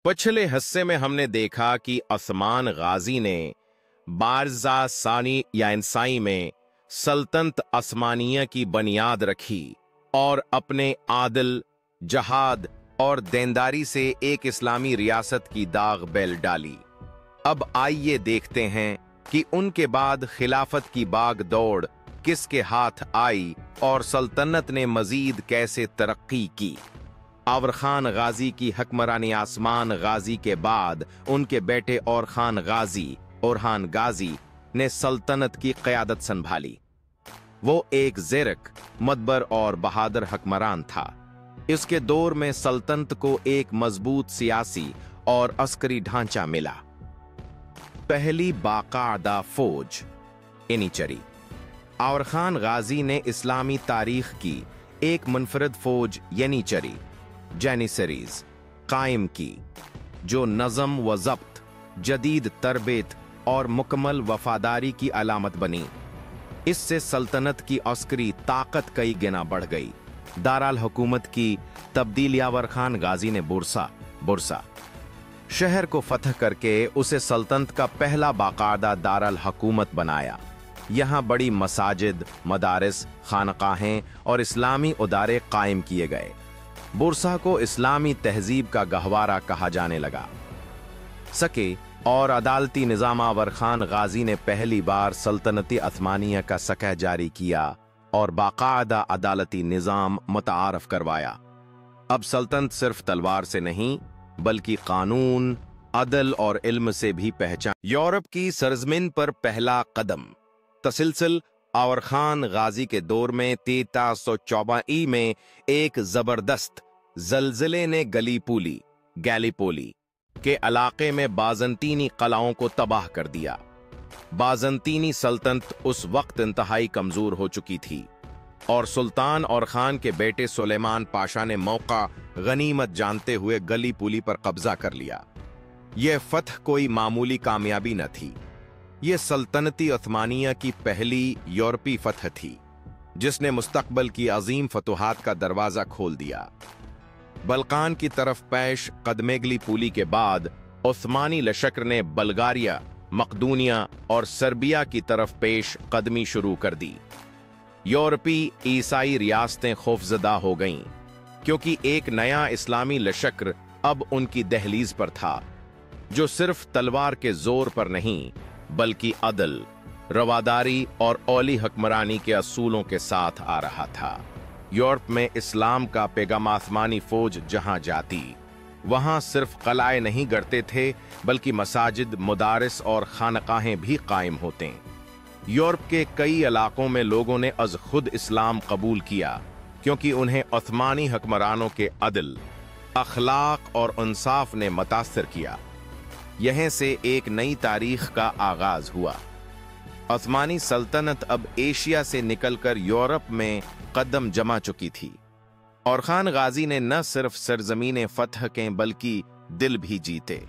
पिछले हिस्से में हमने देखा कि उस्मान गाजी ने बारजा सानी या इंसाई में सल्तनत उस्मानिया की बुनियाद रखी और अपने आदिल, जहाद और देनदारी से एक इस्लामी रियासत की दाग बेल डाली। अब आइए देखते हैं कि उनके बाद खिलाफत की बाग दौड़ किसके हाथ आई और सल्तनत ने मजीद कैसे तरक्की की। आवर खान गाजी की हुक्मरानी उस्मान गाजी के बाद उनके बेटे और खान गाजी ओरहान गाजी ने सल्तनत की क़यादत संभाली। वो एक ज़ेरक, मदबर और बहादुर हुक्मरान था। इसके दौर में सल्तनत को एक मजबूत सियासी और अस्करी ढांचा मिला। पहली बाकायदा फौज एनीचरी। आवर खान गाजी ने इस्लामी तारीख की एक मुनफरद फौज येनीचरी जैनिसरीज कायम की, जो नज़म व ज़ब्त, जदीद तरबियत और मुकम्मल वफादारी की अलामत बनी। इससे सल्तनत की अस्करी ताकत कई गुना बढ़ गई। दाराल हुकूमत की तब्दीली आवर खान गाजी ने बुरसा शहर को फतह करके उसे सल्तनत का पहला बाकायदा दाराल हुकूमत बनाया। यहाँ बड़ी मसाजिद, मदारिस, खानकाहें और इस्लामी उदारे कायम किए गए। बुरसा को इस्लामी तहजीब का गहवारा कहा जाने लगा। सके और अदालती निज़ाम आवर खान गाजी ने पहली बार सल्तनती उस्मानिया का सकह जारी किया और बाकायदा अदालती निज़ाम मुतारफ करवाया। अब सल्तनत सिर्फ तलवार से नहीं बल्कि कानून, अदल और इल्म से भी पहचान। यूरोप की सरजमीन पर पहला कदम। तसलसल आवर खान गाजी के दौर में 1354 में एक जबरदस्त जलजिले ने गैलीपोली के इलाके में बाज़ंतीनी कलाओं को तबाह कर दिया। बाज़ंतीनी सल्तनत उस वक्त इंतहाई कमजोर हो चुकी थी और सुल्तान और खान के बेटे सुलेमान पाशा ने मौका गनीमत जानते हुए गलीपोली पर कब्जा कर लिया। यह फतह कोई मामूली कामयाबी न थी। यह सल्तनती उस्मानिया की पहली यूरोपी फतह थी जिसने मुस्तकबल की अजीम फतुहात का दरवाजा खोल दिया। बल्कान की तरफ पेश कदमेगलीपोली के बाद उस्मानी लश्कर ने बल्गारिया, मकदूनिया और सर्बिया की तरफ पेश कदमी शुरू कर दी। यूरोपी ईसाई रियासतें खौफजदा हो गईं क्योंकि एक नया इस्लामी लश्कर अब उनकी दहलीज पर था, जो सिर्फ तलवार के जोर पर नहीं बल्कि अदल, रवादारी और औली हुक्मरानी के असूलों के साथ आ रहा था। यूरोप में इस्लाम का पैगाम आसमानी फौज जहां जाती वहां सिर्फ कलाए नहीं गढ़ते थे बल्कि मसाजिद, मुदारिस और खानकाहें भी कायम होते। यूरोप के कई इलाकों में लोगों ने अज खुद इस्लाम कबूल किया क्योंकि उन्हें उस्मानी हुक्मरानों के अदल, अखलाक और इंसाफ ने मुतासिर किया। यहीं से एक नई तारीख का आगाज हुआ। उस्मानी सल्तनत अब एशिया से निकलकर यूरोप में कदम जमा चुकी थी और खान गाजी ने न सिर्फ सरजमीने फतह के बल्कि दिल भी जीते।